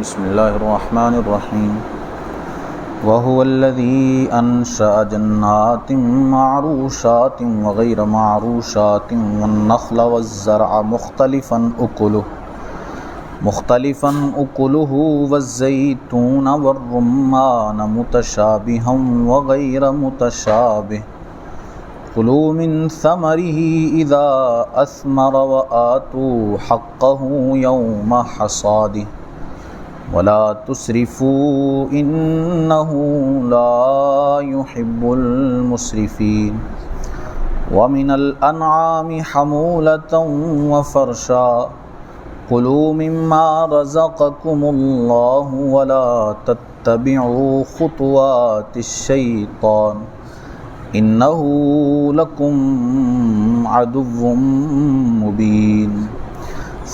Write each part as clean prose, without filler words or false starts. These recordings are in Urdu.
بسم اللہ الرحمن الرحیم وَهُوَ الَّذِي أَنشَأَ جَنَّاتٍ مَّعْرُوشَاتٍ وَغَيْرَ مَعْرُوشَاتٍ وَالنَّخْلَ وَالزَّرْعَ مُخْتَلِفًا أُكُلُهُ وَالزَّيْتُونَ وَالرُّمَّانَ مُتَشَابِهًا وَغَيْرَ مُتَشَابِهٍ كُلُوا مِن ثَمَرِهِ إِذَا أَثْمَرَ وَآتُوا حَقَّهُ يَوْمَ حَصَادِهِ وَلَا تُسْرِفُوا إِنَّهُ لَا يُحِبُّ الْمُسْرِفِينَ وَمِنَ الْأَنْعَامِ حَمُولَةً وَفَرْشًا كُلُوا مِمَّا رَزَقَكُمُ اللَّهُ وَلَا تَتَّبِعُوا خُطُوَاتِ الشَّيْطَانِ إِنَّهُ لَكُمْ عَدُوٌّ مُّبِينٌ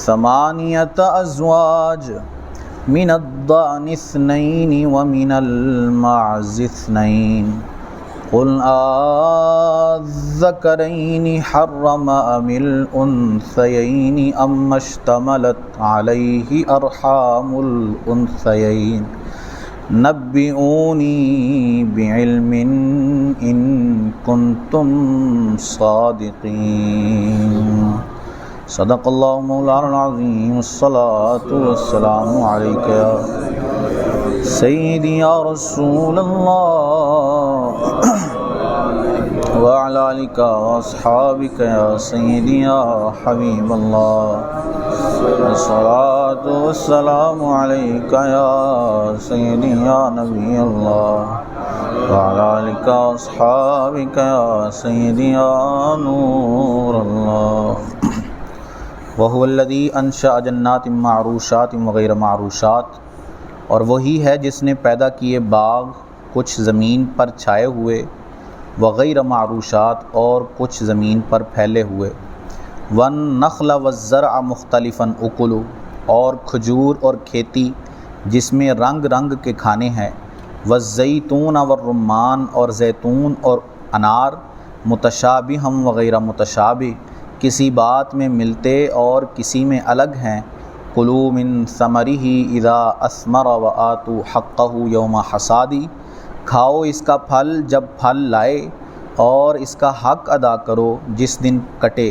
ثَمَانِيَةَ أَزْوَاجٍ مِنَ الضَّأْنِ اثْنَيْنِ وَمِنَ الْمَعْزِ اثْنَيْنِ قُلْ آلذَّكَرَيْنِ حَرَّمَ أَمِ الْأُنثَيَيْنِ أَمَّا اشْتَمَلَتْ عَلَيْهِ أَرْحَامُ الْأُنثَيَيْنِ نَبِّئُونِي بِعِلْمٍ إِن كُنتُمْ صَادِقِينَ صدق اللہ مولانا العظیم الصلاۃ والسلام علیک یا سیدی یا رسول اللہ وعلی آلک واصحابک یا سیدی یا حبیب اللہ الصلاۃ والسلام علیک یا سیدی یا نبی اللہ وعلی آلک واصحابک یا سیدی یا نور اللہ وَهُوَ الَّذِي أَنشَأَ جَنَّاتٍ مَّعْرُوشَاتٍ وَغَيْرَ مَعْرُوشَاتٍ اور وہی ہے جس نے پیدا کیے باغ کچھ زمین پر چھائے ہوئے وغیر معروشات اور کچھ زمین پر پھیلے ہوئے وَالنَّخْلَ وَالزَّرْعَ مُخْتَلِفًا أُكُلُهُ اور کھجور اور کھیتی جس میں رنگ رنگ کے کھانے ہیں وَالزَّيْتُونَ وَالرُّمَّانَ اور زیتون اور انار متشابہم وغیر متشابہ کسی بات میں ملتے اور کسی میں الگ ہیں کلوا من ثمرہ اذا اثمر وآتوا حقہ یوم حصادہ کھاؤ اس کا پھل جب پھل لائے اور اس کا حق ادا کرو جس دن کٹے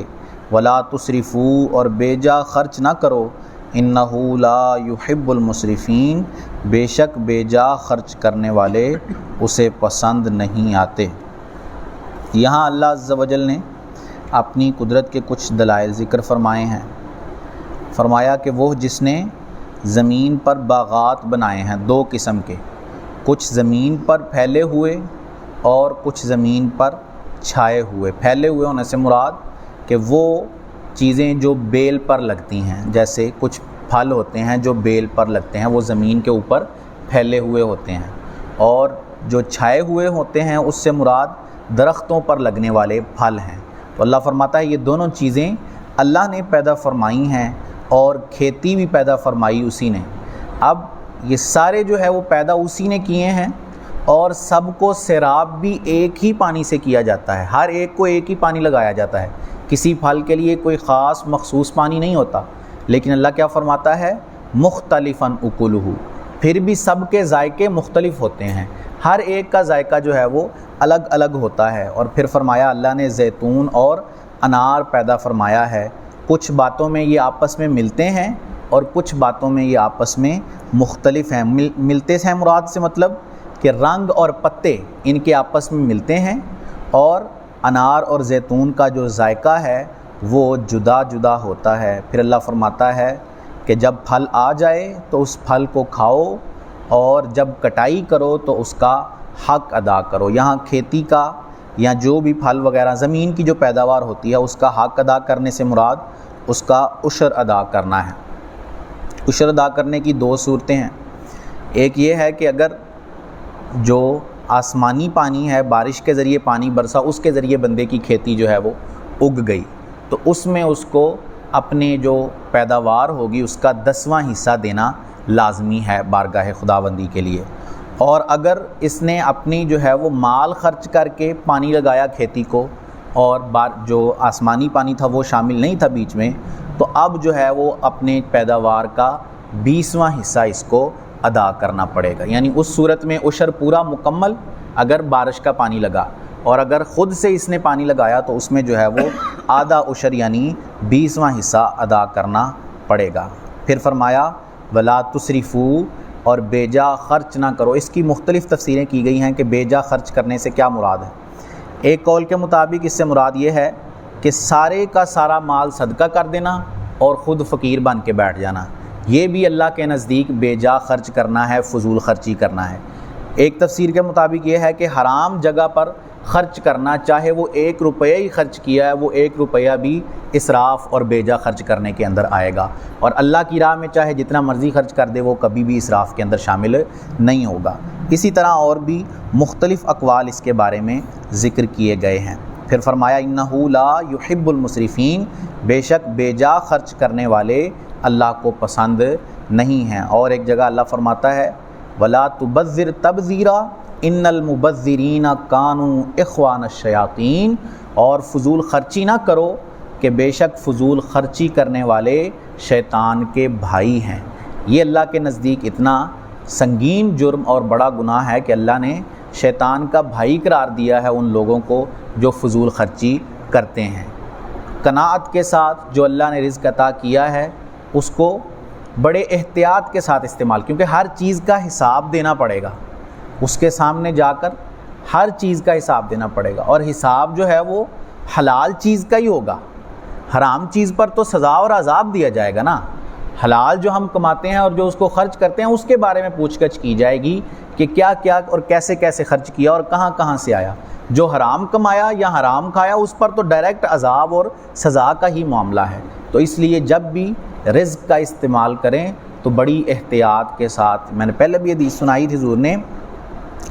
ولا تسرفوا اور بے جا خرچ نہ کرو انہ لا یحب المسرفین بے شک بے جا خرچ کرنے والے اسے پسند نہیں آتے۔ یہاں اللہ عز و جل نے اپنی قدرت کے کچھ دلائل ذکر فرمائے ہیں۔ فرمایا کہ وہ جس نے زمین پر باغات بنائے ہیں دو قسم کے، کچھ زمین پر پھیلے ہوئے اور کچھ زمین پر چھائے ہوئے۔ پھیلے ہوئے ہونے سے مراد کہ وہ چیزیں جو بیل پر لگتی ہیں، جیسے کچھ پھل ہوتے ہیں جو بیل پر لگتے ہیں وہ زمین کے اوپر پھیلے ہوئے ہوتے ہیں، اور جو چھائے ہوئے ہوتے ہیں اس سے مراد درختوں پر لگنے والے پھل ہیں۔ تو اللہ فرماتا ہے یہ دونوں چیزیں اللہ نے پیدا فرمائی ہیں اور کھیتی بھی پیدا فرمائی اسی نے۔ اب یہ سارے جو ہے وہ پیدا اسی نے کیے ہیں، اور سب کو سیراب بھی ایک ہی پانی سے کیا جاتا ہے، ہر ایک کو ایک ہی پانی لگایا جاتا ہے، کسی پھل کے لیے کوئی خاص مخصوص پانی نہیں ہوتا۔ لیکن اللہ کیا فرماتا ہے مختلفاً اکلہ، پھر بھی سب کے ذائقے مختلف ہوتے ہیں، ہر ایک کا ذائقہ جو ہے وہ الگ الگ ہوتا ہے۔ اور پھر فرمایا اللہ نے زیتون اور انار پیدا فرمایا ہے، کچھ باتوں میں یہ آپس میں ملتے ہیں اور کچھ باتوں میں یہ آپس میں مختلف ہیں۔ ملتے ہیں مراد سے مطلب کہ رنگ اور پتے ان کے آپس میں ملتے ہیں، اور انار اور زیتون کا جو ذائقہ ہے وہ جدا جدا ہوتا ہے۔ پھر اللہ فرماتا ہے کہ جب پھل آ جائے تو اس پھل کو کھاؤ، اور جب کٹائی کرو تو اس کا حق ادا کرو۔ یہاں کھیتی کا یا جو بھی پھل وغیرہ زمین کی جو پیداوار ہوتی ہے اس کا حق ادا کرنے سے مراد اس کا عشر ادا کرنا ہے۔ عشر ادا کرنے کی دو صورتیں ہیں، ایک یہ ہے کہ اگر جو آسمانی پانی ہے بارش کے ذریعے پانی برسا اس کے ذریعے بندے کی کھیتی جو ہے وہ اگ گئی تو اس میں اس کو اپنے جو پیداوار ہوگی اس کا 10واں حصہ دینا لازمی ہے بارگاہ خداوندی کے لیے۔ اور اگر اس نے اپنی جو ہے وہ مال خرچ کر کے پانی لگایا کھیتی کو، اور جو آسمانی پانی تھا وہ شامل نہیں تھا بیچ میں، تو اب جو ہے وہ اپنے پیداوار کا 20واں حصہ اس کو ادا کرنا پڑے گا. یعنی اس صورت میں عشر پورا مکمل اگر بارش کا پانی لگا، اور اگر خود سے اس نے پانی لگایا تو اس میں جو ہے وہ آدھا عشر یعنی 20واں حصہ ادا کرنا پڑے گا. پھر فرمایا ولا تسرفوا، اور بے جا خرچ نہ کرو. اس کی مختلف تفسیریں کی گئی ہیں کہ بے جا خرچ کرنے سے کیا مراد ہے. ایک قول کے مطابق اس سے مراد یہ ہے کہ سارے کا سارا مال صدقہ کر دینا اور خود فقیر بن کے بیٹھ جانا. یہ بھی اللہ کے نزدیک بے جا خرچ کرنا ہے، فضول خرچی کرنا ہے. ایک تفسیر کے مطابق یہ ہے کہ حرام جگہ پر خرچ کرنا، چاہے وہ 1 روپیہ ہی خرچ کیا ہے، وہ 1 روپیہ بھی اسراف اور بے جا خرچ کرنے کے اندر آئے گا. اور اللہ کی راہ میں چاہے جتنا مرضی خرچ کر دے وہ کبھی بھی اسراف کے اندر شامل نہیں ہوگا. اسی طرح اور بھی مختلف اقوال اس کے بارے میں ذکر کیے گئے ہیں. پھر فرمایا انہ لا یحب المسرفین، بے شک بے جا خرچ کرنے والے اللہ کو پسند نہیں ہیں. اور ایک جگہ اللہ فرماتا ہے ولا تبذر تبذیرا ان المبذرین کانوا اخوان الشیاطین، اور فضول خرچی نہ کرو کہ بے شک فضول خرچی کرنے والے شیطان کے بھائی ہیں. یہ اللہ کے نزدیک اتنا سنگین جرم اور بڑا گناہ ہے کہ اللہ نے شیطان کا بھائی قرار دیا ہے ان لوگوں کو جو فضول خرچی کرتے ہیں. قناعت کے ساتھ جو اللہ نے رزق عطا کیا ہے اس کو بڑے احتیاط کے ساتھ استعمال، کیونکہ ہر چیز کا حساب دینا پڑے گا. اس کے سامنے جا کر ہر چیز کا حساب دینا پڑے گا، اور حساب جو ہے وہ حلال چیز کا ہی ہوگا. حرام چیز پر تو سزا اور عذاب دیا جائے گا نا. حلال جو ہم کماتے ہیں اور جو اس کو خرچ کرتے ہیں اس کے بارے میں پوچھ گچھ کی جائے گی کہ کیا کیا اور کیسے کیسے خرچ کیا اور کہاں کہاں سے آیا. جو حرام کمایا یا حرام کھایا اس پر تو ڈائریکٹ عذاب اور سزا کا ہی معاملہ ہے. تو اس لیے جب بھی رزق کا استعمال کریں تو بڑی احتیاط کے ساتھ. میں نے پہلے بھی حدیث سنائی تھی،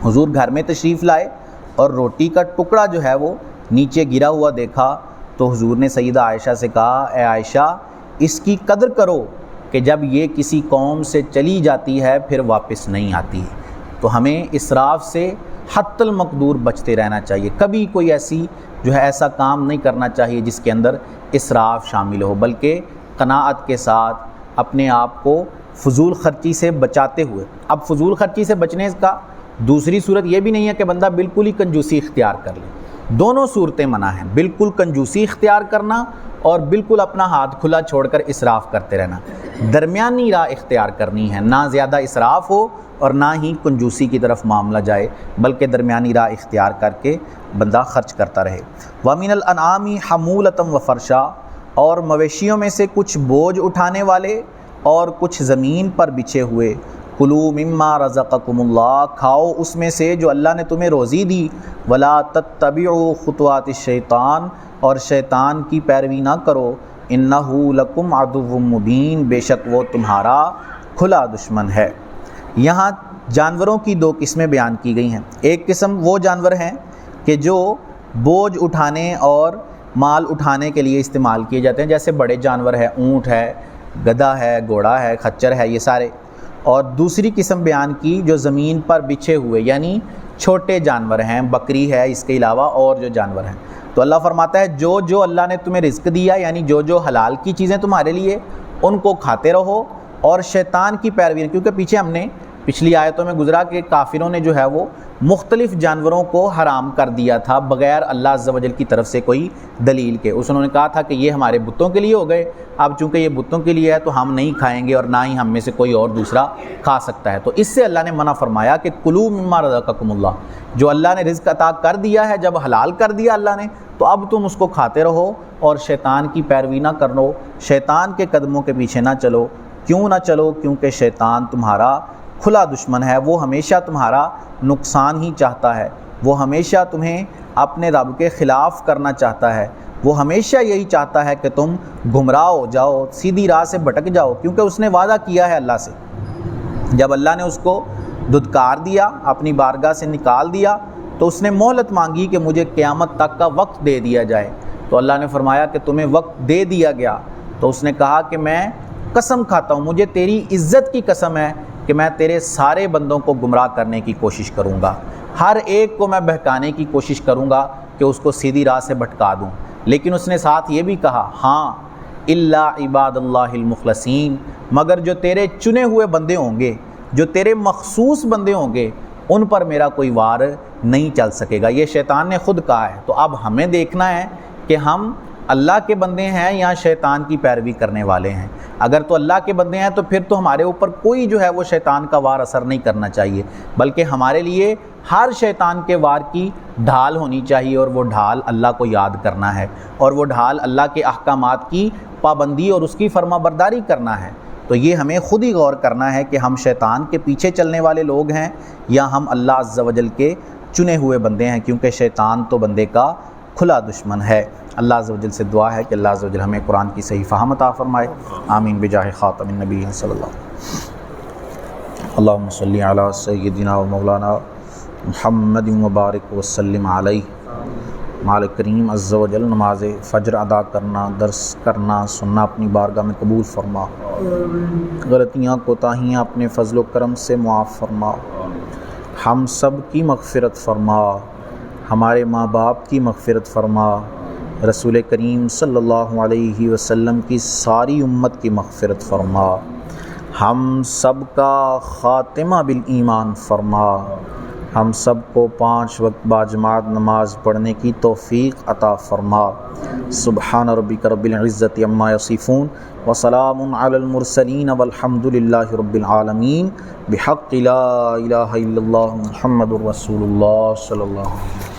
حضور گھر میں تشریف لائے اور روٹی کا ٹکڑا جو ہے وہ نیچے گرا ہوا دیکھا تو حضور نے سیدہ عائشہ سے کہا اے عائشہ اس کی قدر کرو کہ جب یہ کسی قوم سے چلی جاتی ہے پھر واپس نہیں آتی. تو ہمیں اسراف سے حتی المقدور بچتے رہنا چاہیے. کبھی کوئی ایسا کام نہیں کرنا چاہیے جس کے اندر اسراف شامل ہو، بلکہ قناعت کے ساتھ اپنے آپ کو فضول خرچی سے بچاتے ہوئے. اب فضول خرچی سے بچنے کا دوسری صورت یہ بھی نہیں ہے کہ بندہ بالکل ہی کنجوسی اختیار کر لے. دونوں صورتیں منع ہیں، بالکل کنجوسی اختیار کرنا اور بالکل اپنا ہاتھ کھلا چھوڑ کر اسراف کرتے رہنا. درمیانی راہ اختیار کرنی ہے، نہ زیادہ اسراف ہو اور نہ ہی کنجوسی کی طرف معاملہ جائے، بلکہ درمیانی راہ اختیار کر کے بندہ خرچ کرتا رہے. وَمِنَ الْأَنْعَامِ حَمُولَةً وَفَرْشًا، اور مویشیوں میں سے کچھ بوجھ اٹھانے والے اور کچھ زمین پر بچھے ہوئے. کلوا مما رزقکم اللہ، کھاؤ اس میں سے جو اللہ نے تمہیں روزی دی. ولا تتبعوا خطوات الشیطان، اور شیطان کی پیروی نہ کرو. انہ لکم عدو مبین، بے شک وہ تمہارا کھلا دشمن ہے. یہاں جانوروں کی 2 قسمیں بیان کی گئی ہیں. ایک قسم وہ جانور ہیں کہ جو بوجھ اٹھانے اور مال اٹھانے کے لیے استعمال کیے جاتے ہیں، جیسے بڑے جانور ہے، اونٹ ہے، گدھا ہے، گھوڑا ہے، خچر ہے، یہ سارے. اور دوسری قسم بیان کی جو زمین پر بچھے ہوئے یعنی چھوٹے جانور ہیں، بکری ہے، اس کے علاوہ اور جو جانور ہیں. تو اللہ فرماتا ہے جو اللہ نے تمہیں رزق دیا، یعنی جو حلال کی چیزیں تمہارے لیے، ان کو کھاتے رہو اور شیطان کی پیروی. کیونکہ پیچھے ہم نے پچھلی آیتوں میں گزرا کہ کافروں نے جو ہے وہ مختلف جانوروں کو حرام کر دیا تھا بغیر اللہ عز و جل کی طرف سے کوئی دلیل کے. انہوں نے کہا تھا کہ یہ ہمارے بتوں کے لیے ہو گئے، اب چونکہ یہ بتوں کے لیے ہے تو ہم نہیں کھائیں گے اور نہ ہی ہم میں سے کوئی اور دوسرا کھا سکتا ہے. تو اس سے اللہ نے منع فرمایا کہ کلوا مما رزقکم اللہ، جو اللہ نے رزق عطا کر دیا ہے، جب حلال کر دیا اللہ نے تو اب تم اس کو کھاتے رہو اور شیطان کی پیروی نہ کرو، شیطان کے قدموں کے پیچھے نہ چلو. کیوں نہ چلو؟ کیونکہ شیطان تمہارا کھلا دشمن ہے. وہ ہمیشہ تمہارا نقصان ہی چاہتا ہے، وہ ہمیشہ تمہیں اپنے رب کے خلاف کرنا چاہتا ہے. وہ ہمیشہ یہی چاہتا ہے کہ تم گمراہ ہو جاؤ، سیدھی راہ سے بھٹک جاؤ، کیونکہ اس نے وعدہ کیا ہے اللہ سے. جب اللہ نے اس کو دھتکار دیا، اپنی بارگاہ سے نکال دیا، تو اس نے مہلت مانگی کہ مجھے قیامت تک کا وقت دے دیا جائے. تو اللہ نے فرمایا کہ تمہیں وقت دے دیا گیا. تو اس نے کہا کہ میں قسم کھاتا ہوں، مجھے تیری عزت کی قسم ہے کہ میں تیرے سارے بندوں کو گمراہ کرنے کی کوشش کروں گا، ہر ایک کو میں بہکانے کی کوشش کروں گا کہ اس کو سیدھی راہ سے بھٹکا دوں. لیکن اس نے ساتھ یہ بھی کہا ہاں الا عباد اللہ المخلصین، مگر جو تیرے چنے ہوئے بندے ہوں گے، جو تیرے مخصوص بندے ہوں گے، ان پر میرا کوئی وار نہیں چل سکے گا۔ یہ شیطان نے خود کہا ہے۔ تو اب ہمیں دیکھنا ہے کہ ہم اللہ کے بندے ہیں یا شیطان کی پیروی کرنے والے ہیں۔ اگر تو اللہ کے بندے ہیں تو پھر تو ہمارے اوپر کوئی جو ہے وہ شیطان کا وار اثر نہیں کرنا چاہیے، بلکہ ہمارے لیے ہر شیطان کے وار کی ڈھال ہونی چاہیے، اور وہ ڈھال اللہ کو یاد کرنا ہے، اور وہ ڈھال اللہ کے احکامات کی پابندی اور اس کی فرما برداری کرنا ہے۔ تو یہ ہمیں خود ہی غور کرنا ہے کہ ہم شیطان کے پیچھے چلنے والے لوگ ہیں یا ہم اللہ عز و جل کے چنے ہوئے بندے ہیں، کیونکہ شیطان تو بندے کا کھلا دشمن ہے۔ اللہ عز و جل سے دعا ہے کہ اللہ عز و جل ہمیں قرآن کی صحیح فہم عطا فرمائے۔ آمین بجاہ خاتم النبی صلی اللہ علیہ وسلم۔ اللہم صلی علی سیدنا و مولانا محمد مبارک وسلم علیہ۔ مالک کریم عز و جل نماز فجر ادا کرنا، درس کرنا، سننا اپنی بارگاہ میں قبول فرما، غلطیاں کوتاہیاں اپنے فضل و کرم سے معاف فرما، ہم سب کی مغفرت فرما، ہمارے ماں باپ کی مغفرت فرما، رسول کریم صلی اللہ علیہ وسلم کی ساری امت کی مغفرت فرما، ہم سب کا خاتمہ بالایمان فرما، ہم سب کو 5 وقت باجماعت نماز پڑھنے کی توفیق عطا فرما۔ سبحان ربک رب العزت عما یصفون وسلام علی المرسلین والحمد للہ رب العالمین بحق لا الہ الا اللہ محمد رسول اللہ صلی اللہ علیہ وسلم۔